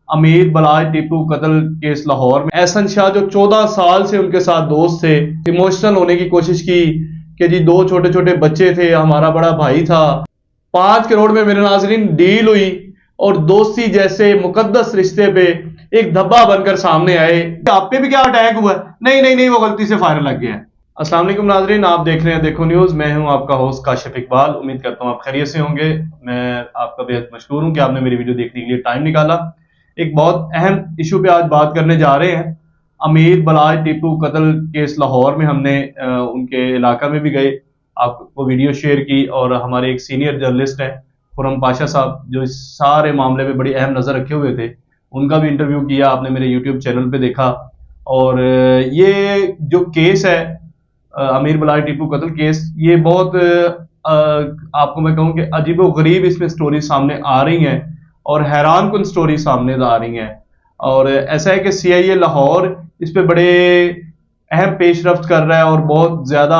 अमीर बलाज टीपू कत्ल केस लाहौर में एहसन शाह जो 14 साल से उनके साथ दोस्त थे, इमोशनल होने की कोशिश की कि जी 2 छोटे छोटे बच्चे थे, हमारा बड़ा भाई था। 5 करोड़ में मेरे नाज़रीन डील हुई और दोस्ती जैसे मुकद्दस रिश्ते पे एक धब्बा बनकर सामने आए। आप पे भी क्या अटैक हुआ? नहीं नहीं नहीं, वो गलती से फायर लग गया है। अस्सलाम वालेकुम नाज़रीन, आप देख रहे हैं देखो न्यूज़। मैं हूं आपका होस्ट काशिफ इकबाल। उम्मीद करता हूं आप खैरियत से होंगे। मैं आपका बेहद मशकूर हूं कि आपने मेरी वीडियो देखने के लिए टाइम निकाला। एक बहुत अहम इशू पे आज बात करने जा रहे हैं। अमीर बलाज टीपू कत्ल केस लाहौर में हमने उनके इलाका में भी गए, आपको वीडियो शेयर की और हमारे एक सीनियर जर्नलिस्ट हैं खुरम पाशा साहब, जो इस सारे मामले में बड़ी अहम नज़र रखे हुए थे, उनका भी इंटरव्यू किया, आपने मेरे यूट्यूब चैनल पे देखा। और ये जो केस है अमीर बलाज टीपू कत्ल केस, ये बहुत आपको मैं कहूँ कि अजीब व गरीब इसमें स्टोरी सामने आ रही हैं और हैरान कुन स्टोरी सामने आ रही हैं। और ऐसा है कि CIA लाहौर इस पे बड़े अहम पेशरफ्त कर रहा है और बहुत ज्यादा,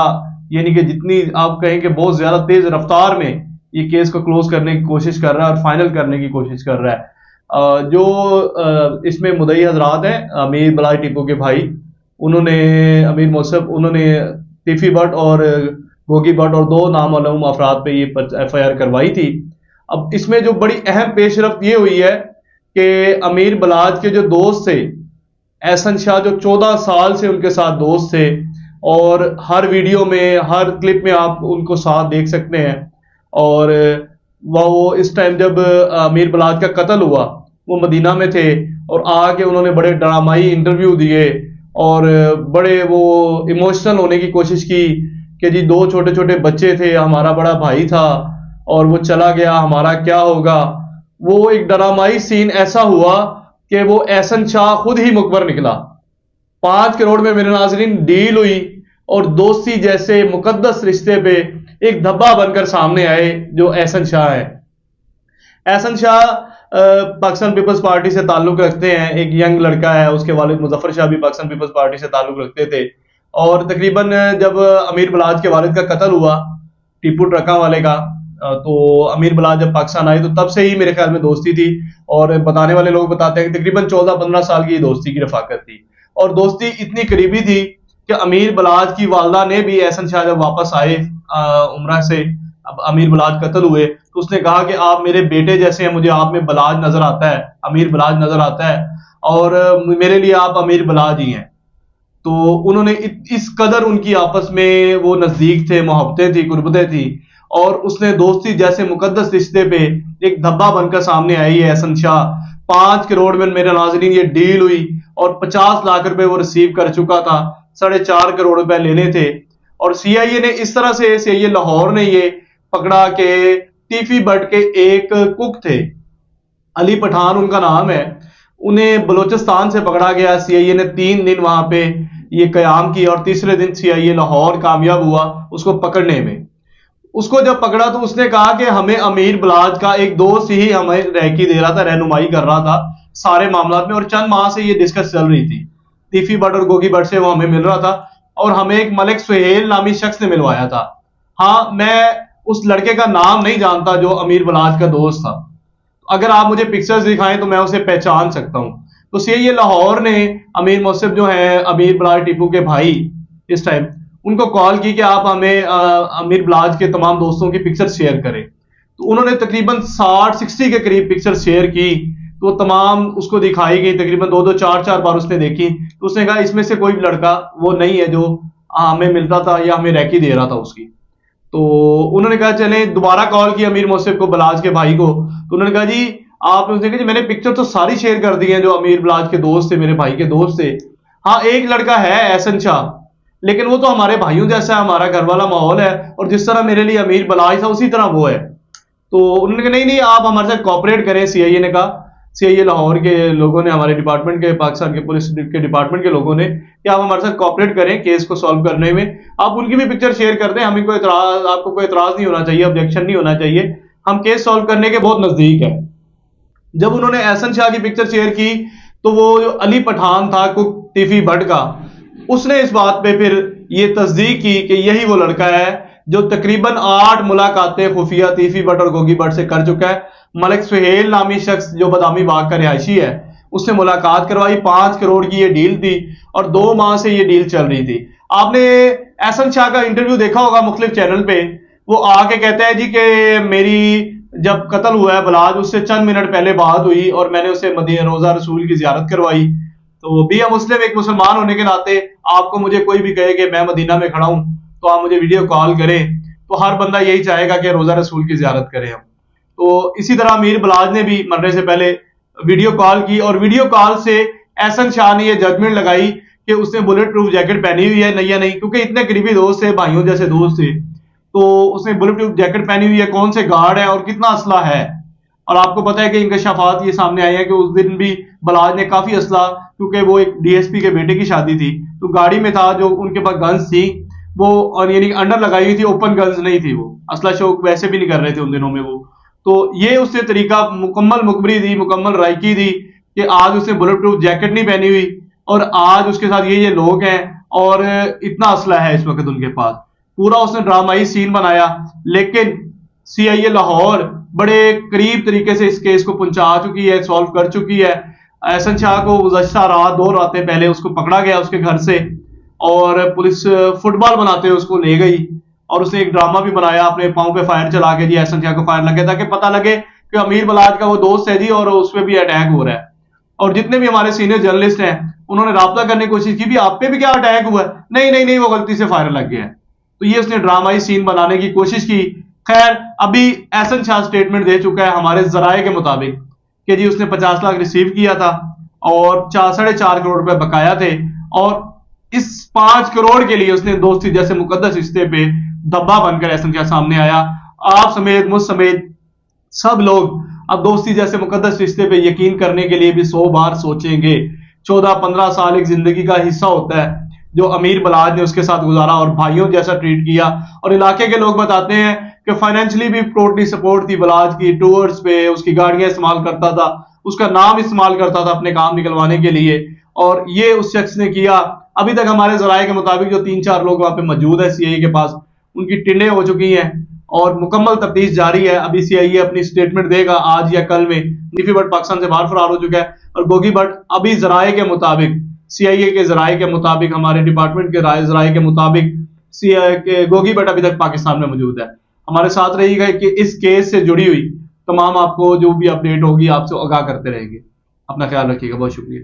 यानी कि जितनी आप कहें कि बहुत ज्यादा तेज रफ्तार में ये केस को क्लोज करने की कोशिश कर रहा है और फाइनल करने की कोशिश कर रहा है। जो इसमें मुद्दई हजरात हैं अमीर बलाज टीपू के भाई, उन्होंने अमीर मौसफ, उन्होंने टिफी भट्ट और गोगी भट्ट और 2 नामालूम अफराद पे ये FIR करवाई थी। अब इसमें जो बड़ी अहम पेशरफ्त ये हुई है कि अमीर बलाज के जो दोस्त थे एहसन शाह, जो 14 साल से उनके साथ दोस्त थे और हर वीडियो में हर क्लिप में आप उनको साथ देख सकते हैं। और वो इस टाइम जब अमीर बलाज का कत्ल हुआ वो मदीना में थे और आके उन्होंने बड़े ड्रामाई इंटरव्यू दिए और बड़े वो इमोशनल होने की कोशिश की कि जी 2 छोटे छोटे बच्चे थे, हमारा बड़ा भाई था और वो चला गया, हमारा क्या होगा। वो एक ड्रामाई सीन ऐसा हुआ कि वो एहसन शाह खुद ही मुकबर निकला। 5 करोड़ में मेरे नाज़रीन डील हुई और दोस्ती जैसे मुकद्दस रिश्ते पे एक धब्बा बनकर सामने आए जो एहसन शाह है। एहसन शाह पाकिस्तान पीपल्स पार्टी से ताल्लुक रखते हैं, एक यंग लड़का है, उसके वालिद मुजफ्फर शाह भी पाकिस्तान पीपल्स पार्टी से ताल्लुक रखते थे। और तकरीबन जब अमीर बलाज के वालिद का कत्ल हुआ टीपू ट्रका वाले का, तो अमीर बलाज जब पाकिस्तान आए तो तब से ही मेरे ख्याल में दोस्ती थी। और बताने वाले लोग बताते हैं कि तकरीबन 14-15 साल की दोस्ती की रफाकत थी और दोस्ती इतनी करीबी थी कि अमीर बलाज की वालदा ने भी एहसन शाह जब वापस आए उम्रा से, अब अमीर बलाज कत्ल हुए, तो उसने कहा कि आप मेरे बेटे जैसे हैं, मुझे आप में बलाज नजर आता है, अमीर बलाज नजर आता है और मेरे लिए आप अमीर बलाज ही हैं। तो उन्होंने इस कदर उनकी आपस में वो नजदीक थे, मोहब्बतें थी, कुर्बतें थी और उसने दोस्ती जैसे मुकद्दस रिश्ते पे एक धब्बा बनकर सामने आई है एहसन शाह। 5 करोड़ में मेरे नाज़रीन ये डील हुई और 50 लाख रुपए वो रिसीव कर चुका था, 4.5 करोड़ रुपए लेने थे। और CIA ने इस तरह से, CIA लाहौर ने ये पकड़ा कि टिफी भट्ट के एक कुक थे, अली पठान उनका नाम है, उन्हें बलोचिस्तान से पकड़ा गया। CIA ने 3 दिन वहां पे ये कयाम किया और तीसरे दिन CIA लाहौर कामयाब हुआ उसको पकड़ने में। उसको जब पकड़ा तो उसने कहा कि हमें अमीर बलाज का एक दोस्त ही हमें रहकी दे रहा था, रहनुमाई कर रहा था सारे मामला में, और चंद माह से ये डिस्कस चल रही थी। टिफी भट्ट और गोगी भट्ट से वो हमें मिल रहा था और हमें एक मलिक सुहेल नामी शख्स ने मिलवाया था। हाँ, मैं उस लड़के का नाम नहीं जानता जो अमीर बलाज का दोस्त था, अगर आप मुझे पिक्चर्स दिखाएं तो मैं उसे पहचान सकता हूं। तो CIA लाहौर ने अमीर मौसफ जो है अमीर बलाज टीपू के भाई, इस टाइम उनको कॉल की कि आप हमें अमीर बलाज के तमाम दोस्तों की पिक्चर शेयर करें। तो उन्होंने तकरीबन 60 के करीब पिक्चर शेयर की, तो तमाम उसको दिखाई गई, तकरीबन 2-2, 4-4 बार उसने देखी। तो उसने कहा इसमें से कोई लड़का वो नहीं है जो हमें मिलता था या हमें रैकी दे रहा था उसकी। तो उन्होंने कहा चले, दोबारा कॉल की अमीर मौसफ को, बलाज के भाई को। तो उन्होंने कहा जी आपने उसने कहा जी मैंने पिक्चर तो सारी शेयर कर दी है जो अमीर बलाज के दोस्त थे, मेरे भाई के दोस्त थे। हाँ, एक लड़का है एहसन शाह, लेकिन वो तो हमारे भाइयों जैसा है, हमारा घर वाला माहौल है और जिस तरह मेरे लिए अमीर बलाज था उसी तरह वो है। तो उन्होंने कहा नहीं नहीं, आप हमारे साथ कॉपरेट करें। CIA ने कहा, CIA लाहौर के लोगों ने, हमारे डिपार्टमेंट के, पाकिस्तान के पुलिस के डिपार्टमेंट के लोगों ने, कि आप हमारे साथ कॉपरेट करें केस को सॉल्व करने में, आप उनकी भी पिक्चर शेयर कर दें, हमें कोई एतराज, आपको कोई एतराज नहीं होना चाहिए, ऑब्जेक्शन नहीं होना चाहिए, हम केस सॉल्व करने के बहुत नजदीक है। जब उन्होंने एहसन शाह की पिक्चर शेयर की तो वो जो अली पठान था कुक टिफी भट्ट का, उसने इस बात पे फिर ये तस्दीक की कि यही वो लड़का है जो तकरीबन 8 मुलाकातें खुफिया टिफी भट्ट और गोगी भट्ट से कर चुका है। मलिक सुहेल नामी शख्स जो बदामी बाग का रिहायशी है, उसने मुलाकात करवाई। 5 करोड़ की ये डील थी और 2 माह से ये डील चल रही थी। आपने एहसन शाह का इंटरव्यू देखा होगा मुख्तलिफ चैनल पे। वो आके कहता है जी कि मेरी जब कत्ल हुआ है बलाज, उससे चंद मिनट पहले बात हुई और मैंने उसे मदीना रोजा रसूल की जियारत करवाई। तो बी ए मुस्लिम, एक मुसलमान होने के नाते आपको मुझे कोई भी कहे कि मैं मदीना में खड़ा हूं तो आप मुझे वीडियो कॉल करें, तो हर बंदा यही चाहेगा कि रोजा रसूल की जियारत करें हम। तो इसी तरह अमीर बलाज ने भी मरने से पहले वीडियो कॉल की और वीडियो कॉल से एहसन शाह ने यह जजमेंट लगाई कि उसने बुलेट प्रूफ जैकेट पहनी हुई है नहीं या नहीं, क्योंकि इतने करीबी दोस्त थे, भाइयों जैसे दोस्त थे। तो उसने बुलेट प्रूफ जैकेट पहनी हुई है, कौन से गार्ड है और कितना असला है। और आपको पता है कि इंकशाफात ये सामने आए हैं कि उस दिन भी बलाज ने काफी असला, क्योंकि वो एक डीएसपी के बेटे की शादी थी तो गाड़ी में था, जो उनके पास गन्स थी वो, और यानी अंडर लगाई हुई थी, ओपन गन्स नहीं थी, वो असला शौक वैसे भी नहीं कर रहे थे उन दिनों में वो। तो ये उसने तरीका मुकम्मल मुखबरी दी, मुकम्मल रायकी दी कि आज उसने बुलेट प्रूफ जैकेट नहीं पहनी हुई और आज उसके साथ ये लोग हैं और इतना असला है इस वक्त उनके पास। पूरा उसने ड्रामाई सीन बनाया, लेकिन सीआईए लाहौर बड़े करीब तरीके से इस केस को पहुंचा चुकी है, सॉल्व कर चुकी है। एहसन शाह को गुज़श्ता रात 2 रातें पहले उसको पकड़ा गया उसके घर से और पुलिस फुटबॉल बनाते हुए उसको ले गई और उसने एक ड्रामा भी बनाया अपने पांव पे फायर चला के जी एहसन शाह को फायर लगे ताकि पता लगे कि अमीर बलाज का वो दोस्त है जी और उस पर भी अटैक हो रहा है। और जितने भी हमारे सीनियर जर्नलिस्ट हैं उन्होंने राब्ता करने की कोशिश की भी आप पे भी क्या अटैक हुआ है, नहीं नहीं नहीं वो गलती से फायर लग गया है। तो ये उसने ड्रामाई सीन बनाने की कोशिश की। खैर अभी एहसन शाह स्टेटमेंट दे चुका है हमारे जराए के मुताबिक कि जी उसने 50 लाख रिसीव किया था और 4.5 करोड़ रुपए बकाया थे और इस 5 करोड़ के लिए उसने दोस्ती जैसे मुकद्दस रिश्ते पे धब्बा बनकर एहसन शाह सामने आया। आप समेत मुझ समेत सब लोग अब दोस्ती जैसे मुकद्दस रिश्ते पे यकीन करने के लिए भी 100 बार सोचेंगे। 14-15 साल एक जिंदगी का हिस्सा होता है जो अमीर बलाज ने उसके साथ गुजारा और भाइयों जैसा ट्रीट किया। और इलाके के लोग बताते हैं कि फाइनेंशियली भी टोटली सपोर्ट थी बलाज की, टूर्स पे उसकी गाड़ियां इस्तेमाल करता था, उसका नाम इस्तेमाल करता था अपने काम निकलवाने के लिए, और ये उस शख्स ने किया। अभी तक हमारे जराए के मुताबिक जो 3-4 लोग वहां पे मौजूद है सीआईए के पास, उनकी टिंडे हो चुकी हैं और मुकम्मल तफ्तीश जारी है। अभी सीआईए अपनी स्टेटमेंट देगा आज या कल में। नीफी भट्ट पाकिस्तान से बाहर फरार हो चुका है और गोगी भट्ट अभी जराए के मुताबिक, सीआईए के जराए के मुताबिक, हमारे डिपार्टमेंट के जराए के मुताबिक गोगी भट्ट अभी तक पाकिस्तान में मौजूद है। हमारे साथ रहिएगा कि इस केस से जुड़ी हुई तमाम आपको जो भी अपडेट होगी आपसे आगाह करते रहेंगे। अपना ख्याल रखिएगा, बहुत शुक्रिया।